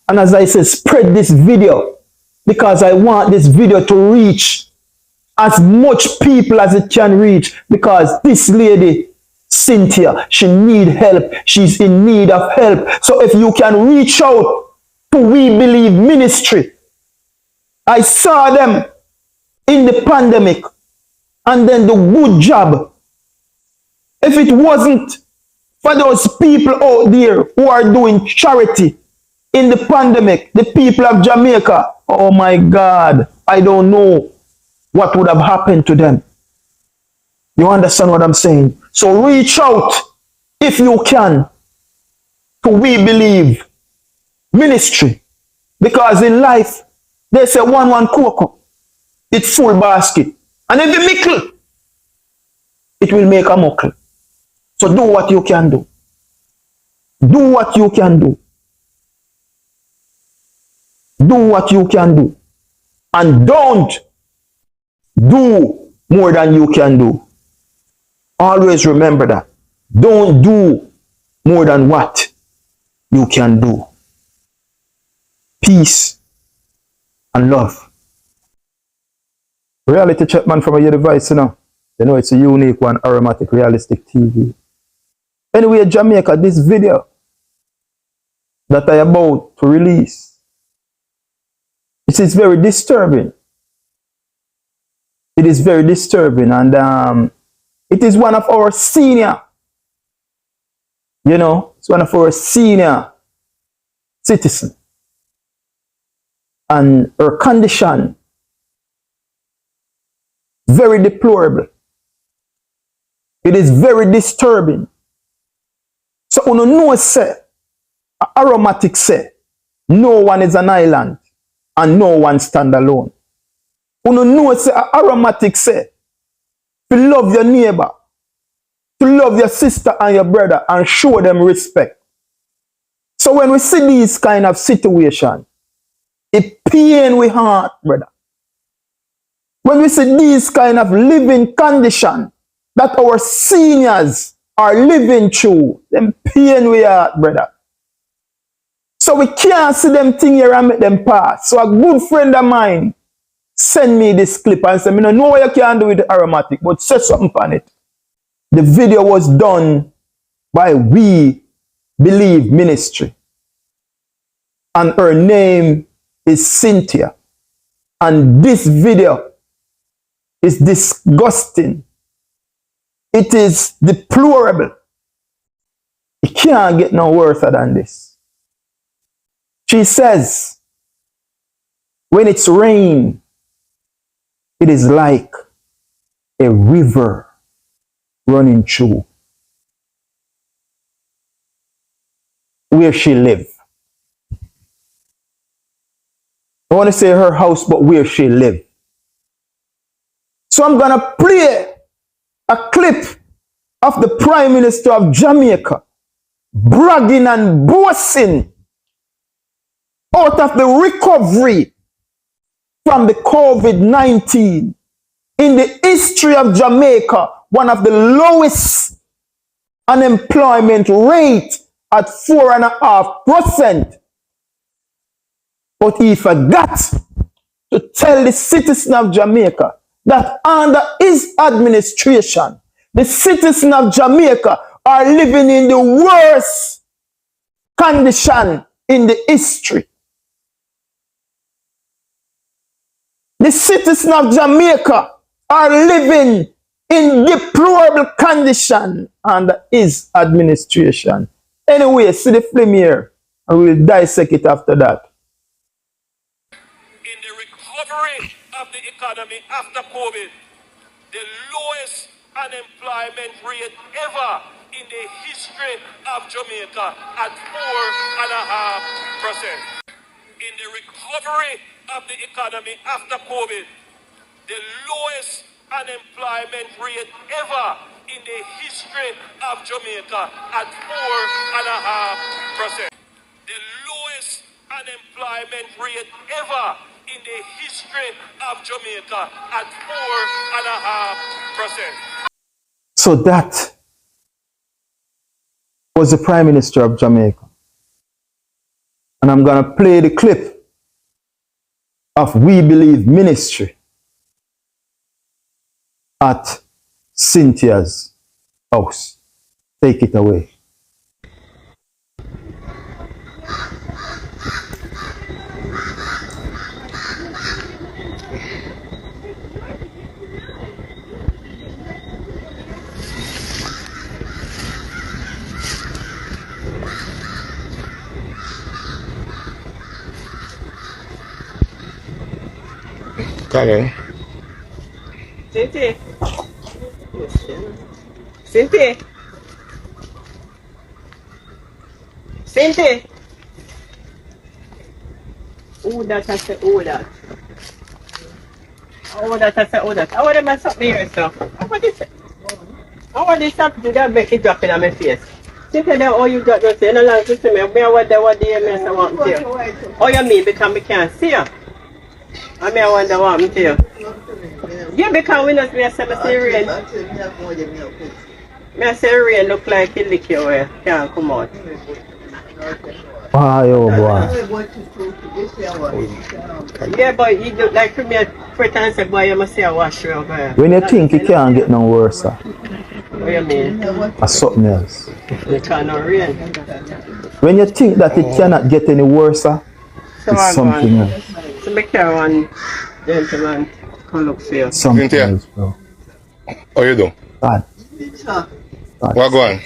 And as I said, spread this video because I want this video to reach as much people as it can reach, because this lady, Cynthia, she need help. She's in need of help. So if you can reach out to We Believe Ministry. I saw them in the pandemic and then the good job. If it wasn't for those people out there who are doing charity in the pandemic, the people of Jamaica, oh my God, I don't know what would have happened to them. You understand what I'm saying? So reach out if you can to We Believe Ministry, because in life they say one cocoa, it's full basket, and if you mickle, it will make a muckle. So do what you can do. Do what you can do. Do what you can do. And don't do more than you can do. Always remember that. Don't do more than what you can do. Peace and love. Reality check, man, from your device, you know. You know it's a unique one, Aromatic Realistic TV. Anyway, Jamaica, this video that I am about to release, it is very disturbing. It is very disturbing, and it is one of our senior, it's one of our senior citizens. And her condition, very deplorable. It is very disturbing. So you know say, Aromatic say, no one is an island and no one stand alone. You know say, Aromatic say, to love your neighbor, to love your sister and your brother and show them respect. So when we see these kind of situations, it pain we heart, brother. When we see these kind of living condition that our seniors are living through, them pain we heart, brother. So we can't see them thing here and make them pass. So a good friend of mine send me this clip and say, I don't know what you can do with the Aromatic, but say something on it. The video was done by We Believe Ministry. And her name is Cynthia. And this video is disgusting. It is deplorable. It can't get no worse than this. She says, when it's rain, it is like a river running through where she lives. I want to say her house, but where she lives. So I'm going to play a clip of the Prime Minister of Jamaica bragging and boasting out of the recovery from the COVID-19 in the history of Jamaica, one of the lowest unemployment rate at 4.5%. But he forgot to tell the citizen of Jamaica that under his administration, the citizens of Jamaica are living in the worst condition in the history. The citizens of Jamaica are living in deplorable condition under his administration. Anyway, see the film here and we'll dissect it after that. In the recovery of the economy after COVID, the lowest unemployment rate ever in the history of Jamaica at 4.5%. In the recovery of the economy after COVID, the lowest unemployment rate ever in the history of Jamaica at 4.5%. The lowest unemployment rate ever in the history of Jamaica at 4.5%. So that was the Prime Minister of Jamaica. And I'm going to play the clip of We Believe Ministry at Cynthia's house. Take it away. Colin. Cynthia. Cynthia. Cynthia. Oh, that I said, oh, that. Oh, that I said, oh, that. I want to mess up me here, so. I want this. I want this up to that make it drop in on my face. Cynthia, that all you got to say, no long to see me. I wonder what the mess I want to you. Oh, you mean because I can't see you? I mean, I wonder what I'm to you. Yeah, because we not, I say, I see rain. I say rain look like it lick your way. Can't come out. Ah, yo, boy. Yeah, but you look like me for time say, boy, you must say I wash you over here. When you think it can't get no worse, What do you mean? or something else. It can't rain. When you think that it cannot get any worse, So it's something else. So make sure one gentleman come look for you. Something Cynthia. else, bro. How you do? Bad. What go on?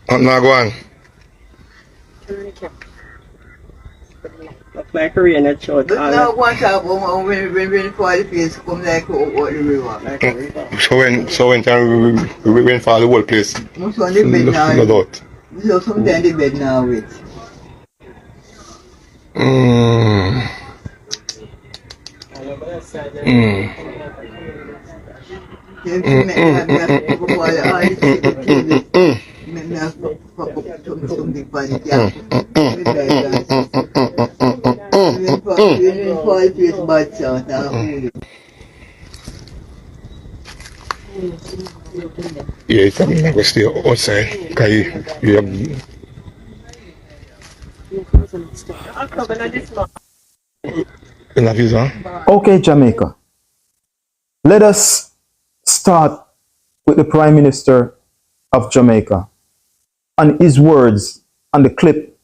Not go on. Look like rain at short. But now one time when for the place come like what the river. So when time we went for the whole place. Most on the bed No now. doubt. So sometimes the bed now with. Yeah, it's not going to stay outside. Because you have... I'll come in this month. You have his, huh? Okay, Jamaica. Let us start with the Prime Minister of Jamaica and his words and the clip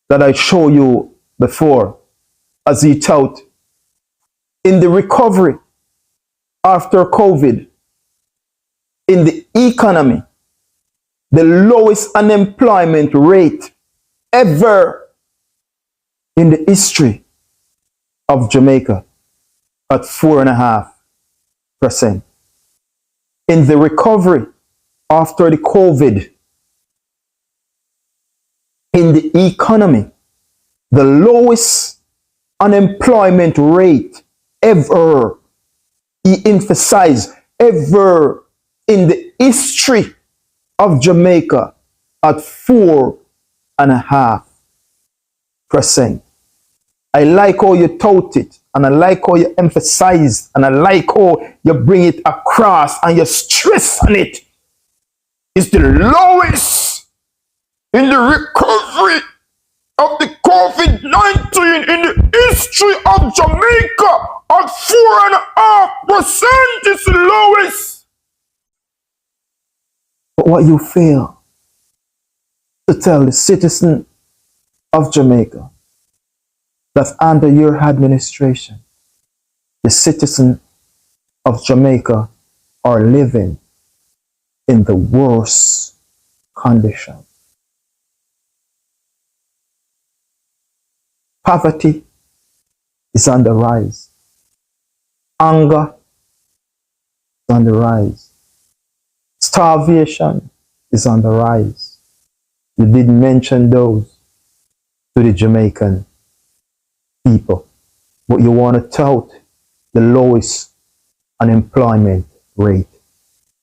that I showed you before as he tout in the recovery after COVID, in the economy, the lowest unemployment rate ever in the history of Jamaica at 4.5%. In the recovery after the COVID, in the economy, the lowest unemployment rate ever, he emphasized, ever in the history of Jamaica at 4.5%. I like how you tout it, and I like how you emphasize, and I like how you bring it across and you stress on it. It's the lowest in the recovery of the COVID-19 in the history of Jamaica at 4.5%. It's the lowest. But what you fail to tell the citizen of Jamaica that under your administration, the citizens of Jamaica are living in the worst condition. Poverty is on the rise. Anger is on the rise. Starvation is on the rise. You didn't mention those to the Jamaican people, but you want to tout the lowest unemployment rate.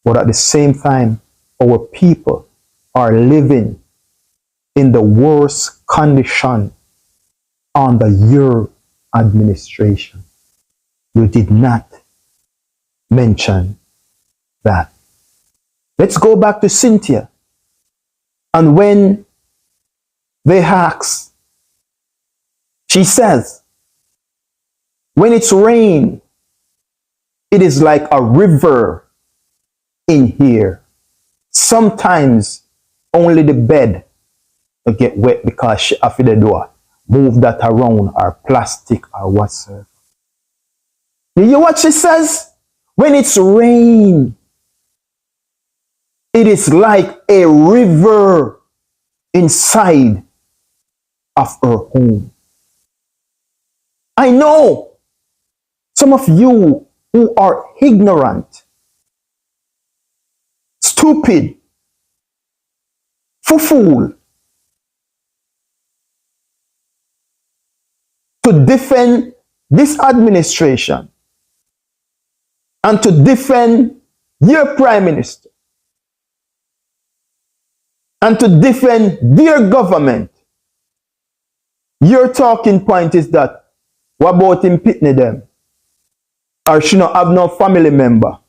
But at the same time, our people are living in the worst condition under your administration. You did not mention that. Let's go back to Cynthia. And when they ask, she says, when it's rain, it is like a river in here. Sometimes only the bed will get wet because she have to do move that around or plastic or whatsoever. You hear what she says? When it's rain, it is like a river inside of her home. I know some of you who are ignorant, stupid, fool, to defend this administration and to defend your prime minister and to defend their government. Your talking point is that, what about him pitney them? Or she not have no family member?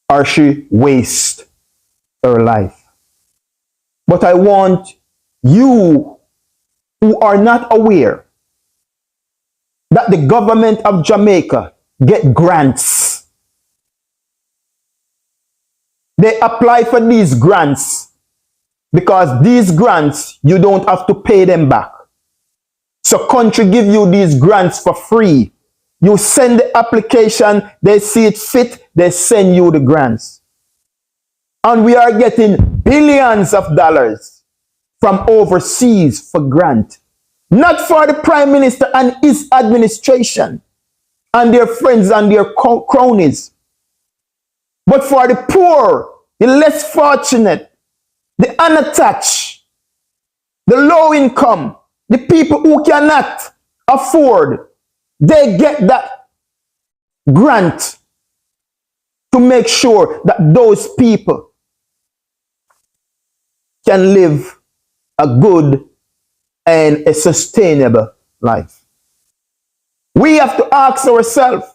Or she waste her life? But I want you who are not aware that the government of Jamaica get grants. They apply for these grants because these grants, you don't have to pay them back. So country give you these grants for free. You send the application, they see it fit, they send you the grants. And we are getting billions of dollars from overseas for grant. Not for the prime minister and his administration and their friends and their cronies, but for the poor, the less fortunate, the unattached, the low income, the people who cannot afford. They get that grant to make sure that those people can live a good and a sustainable life. We have to ask ourselves,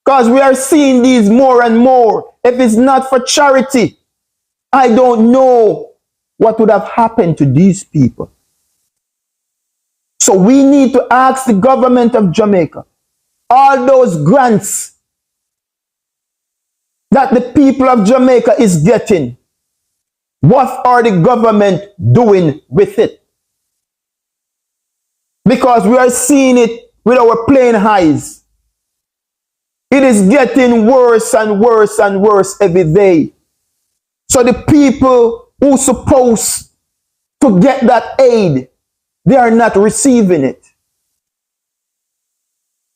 because we are seeing these more and more. If it's not for charity, I don't know what would have happened to these people. So we need to ask the government of Jamaica, all those grants that the people of Jamaica is getting, what are the government doing with it? Because we are seeing it with our plain eyes. It is getting worse and worse and worse every day. So the people who are supposed to get that aid, they are not receiving it.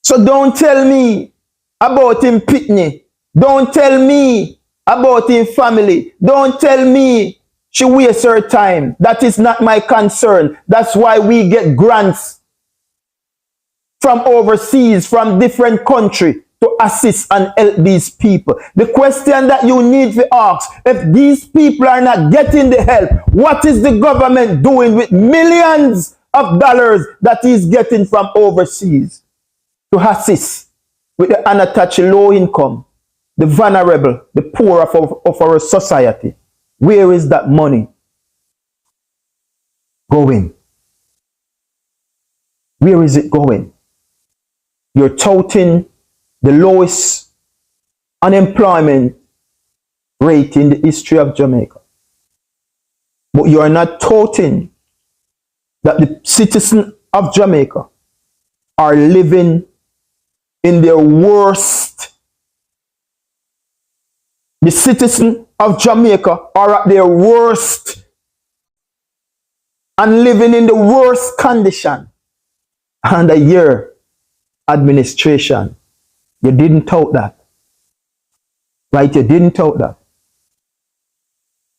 So don't tell me about him pitney. Don't tell me about him family. Don't tell me she wastes her time. That is not my concern. That's why we get grants from overseas, from different countries, to assist and help these people. The question that you need to ask, if these people are not getting the help, what is the government doing with millions of dollars that is getting from overseas to assist with the unattached, low income, the vulnerable, the poor of our society? Where is that money going? Where is it going? You're touting the lowest unemployment rate in the history of Jamaica. But you are not touting that the citizens of Jamaica are living in their worst. The citizens of Jamaica are at their worst and living in the worst condition under your administration. You didn't tout that. Right? You didn't tout that.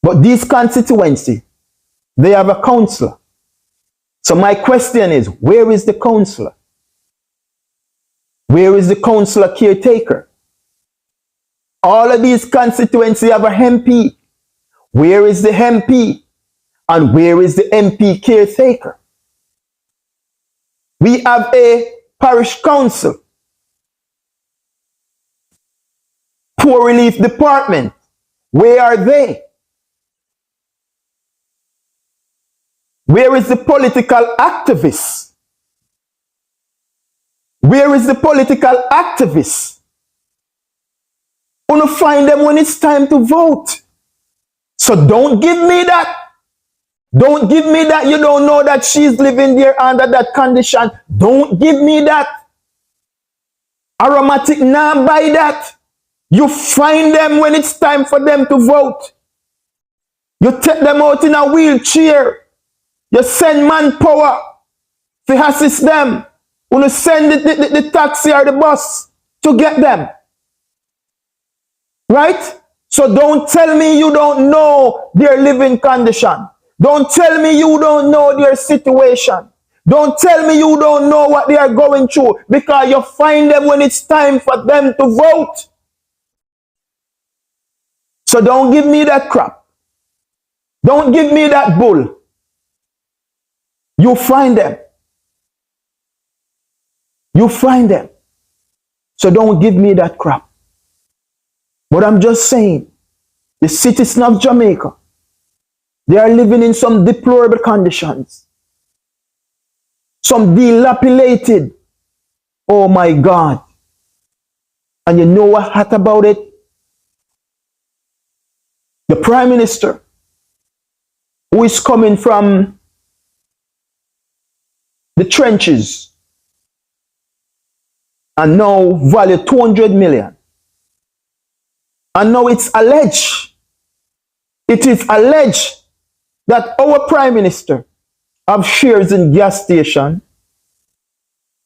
But this constituency, they have a councillor. So my question is, where is the councillor? Where is the councillor caretaker? All of these constituencies have a MP. Where is the MP? And where is the MP caretaker? We have a parish council, poor relief department. Where are they? Where is the political activists? Where is the political activists? Wanna find them when it's time to vote. So don't give me that. Don't give me that you don't know that she's living there under that condition. Don't give me that. Aromatic now buy that. You find them when it's time for them to vote. You take them out in a wheelchair. You send manpower to assist them. You send the taxi or the bus to get them. Right? So don't tell me you don't know their living condition. Don't tell me you don't know their situation. Don't tell me you don't know what they are going through, because you find them when it's time for them to vote. So don't give me that crap. Don't give me that bull. You find them. You find them. So don't give me that crap. But I'm just saying, the citizen of Jamaica, they are living in some deplorable conditions. Some dilapidated. Oh my God. And you know what hot about it? The Prime Minister, who is coming from the trenches and now value 200 million. And now it's alleged, it is alleged that our Prime Minister have shares in gas station,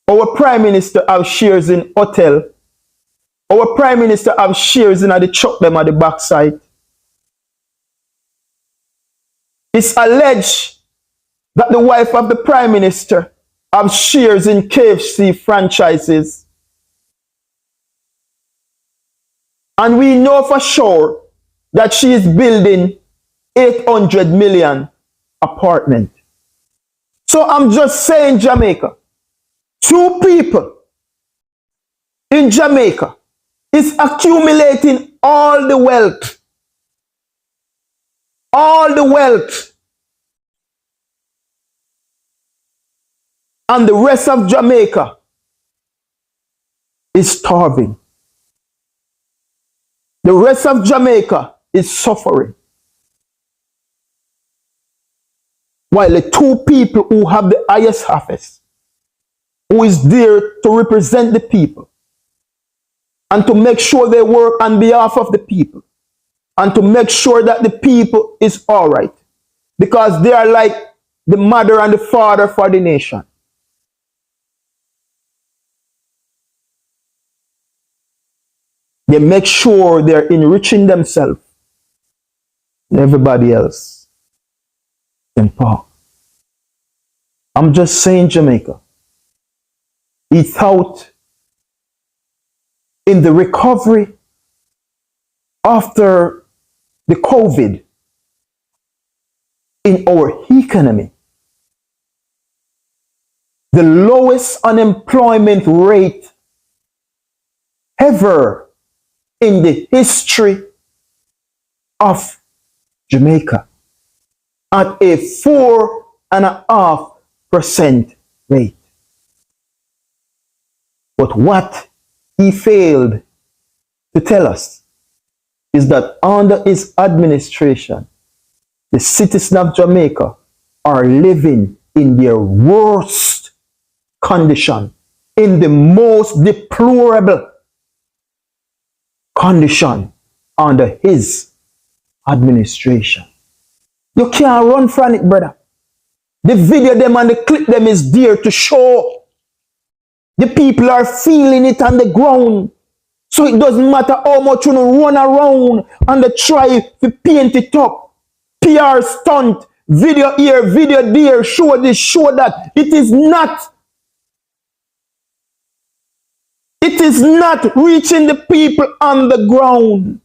our Prime Minister have shares in hotel, our Prime Minister have shares in the truck them at the backside. It's alleged that the wife of the Prime Minister have shares in KFC franchises. And we know for sure that she is building 800 million apartment. So I'm just saying, Jamaica, two people in Jamaica is accumulating all the wealth. All the wealth. And the rest of Jamaica is starving. The rest of Jamaica is suffering. While the two people who have the highest office, who is there to represent the people and to make sure they work on behalf of the people and to make sure that the people is all right, because they are like the mother and the father for the nation. They make sure they're enriching themselves and everybody else in power. I'm just saying, Jamaica, without in the recovery after the COVID in our economy, the lowest unemployment rate ever in the history of Jamaica, at a 4.5% rate. But what he failed to tell us is that under his administration, the citizens of Jamaica are living in their worst condition, in the most deplorable condition under his administration. You can't run from it, brother. The video them and the clip them is there to show. The people are feeling it on the ground. So it doesn't matter how much you run around and they try to paint it up. PR stunt, video here, video there, show this, show that. It is not reaching the people on the ground.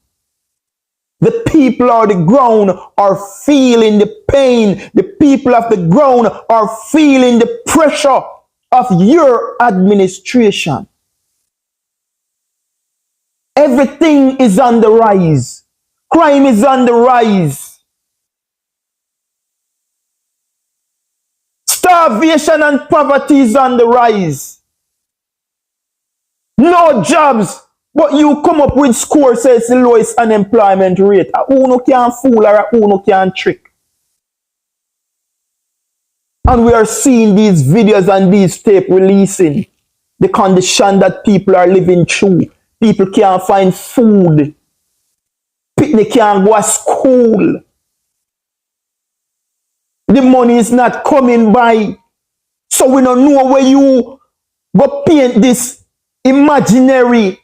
The people on the ground are feeling the pain. The people of the ground are feeling the pressure of your administration. Everything is on the rise. Crime is on the rise. Starvation and poverty is on the rise. No jobs. But you come up with score says the lowest unemployment rate. Who no can fool or who no can trick. And we are seeing these videos and these tape releasing the condition that people are living through. People can't find food. They can't go to school. The money is not coming by. So we don't know where you go paint this imaginary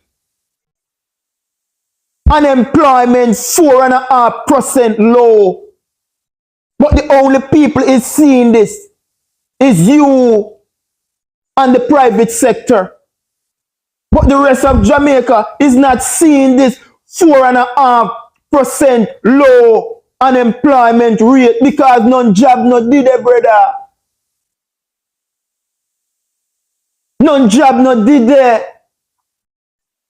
unemployment 4.5% low. But the only people is seeing this is you and the private sector. But the rest of Jamaica is not seeing this 4.5% low unemployment rate because none job no did it, brother. None job no did it.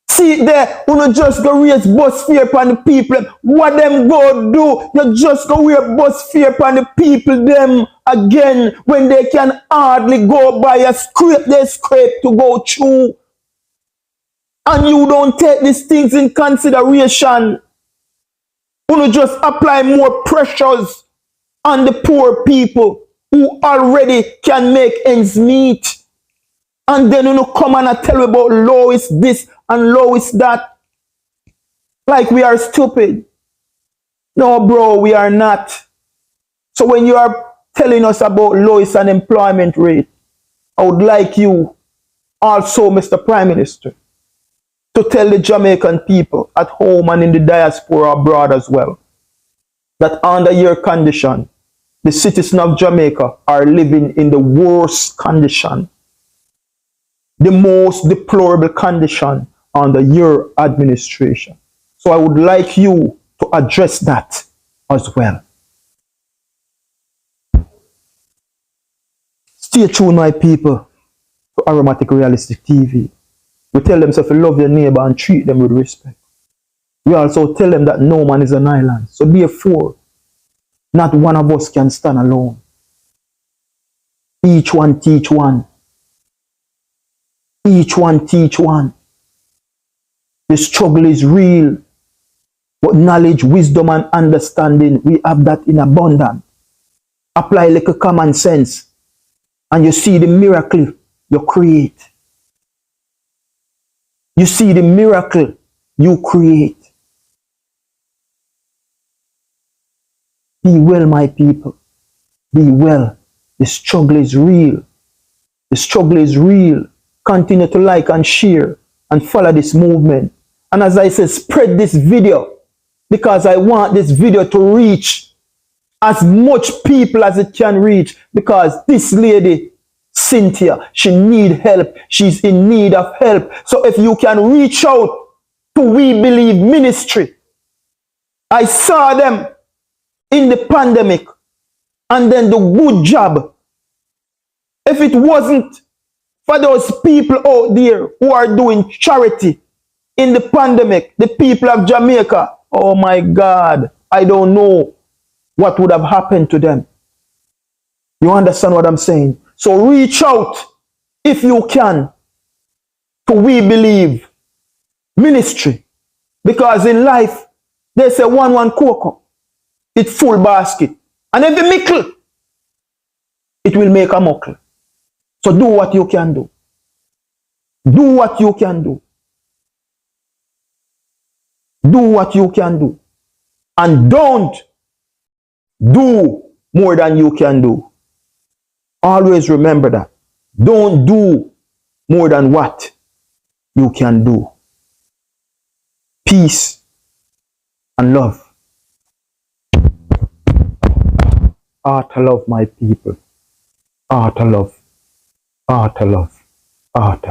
See there, you no just go raise bus fare upon the people. What them go do? You just go raise bus fare upon the people them again when they can hardly go by a scrape to go through. And you don't take these things in consideration. You no just apply more pressures on the poor people who already can make ends meet. And then you no come and tell me about low is this and low is that. Like we are stupid. No, bro, we are not. So when you are telling us about lowest unemployment rate, I would like you also, Mr. Prime Minister, to tell the Jamaican people at home and in the diaspora abroad as well, that under your condition, the citizens of Jamaica are living in the worst condition, the most deplorable condition under your administration. So I would like you to address that as well. Stay tuned, my people, to Aromatic Realistic TV. We tell them so if you love your neighbor and treat them with respect. We also tell them that no man is an island. So therefore, not one of us can stand alone. Each one teach one. Each one teach one. The struggle is real. But knowledge, wisdom, and understanding, we have that in abundance. Apply like a common sense. And you see the miracle you create. You see the miracle you create. Be well, my people. Be well. The struggle is real. The struggle is real. Continue to like and share and follow this movement. And as I said, spread this video because I want this video to reach as much people as it can reach because this lady, Cynthia, she need help. She's in need of help. So if you can reach out to We Believe Ministry, I saw them in the pandemic and then the good job. If it wasn't for those people out there who are doing charity in the pandemic, the people of Jamaica, oh my God, I don't know what would have happened to them. You understand what I'm saying? So reach out if you can to We Believe Ministry. Because in life, they say one cocoa, it's full basket. And every mickle, it will make a muckle. So do what you can do. Do what you can do. Do what you can do. And don't do more than you can do. Always remember that. Don't do more than what you can do. Peace and love. Art to love, my people. Art to love. Art to love. Art to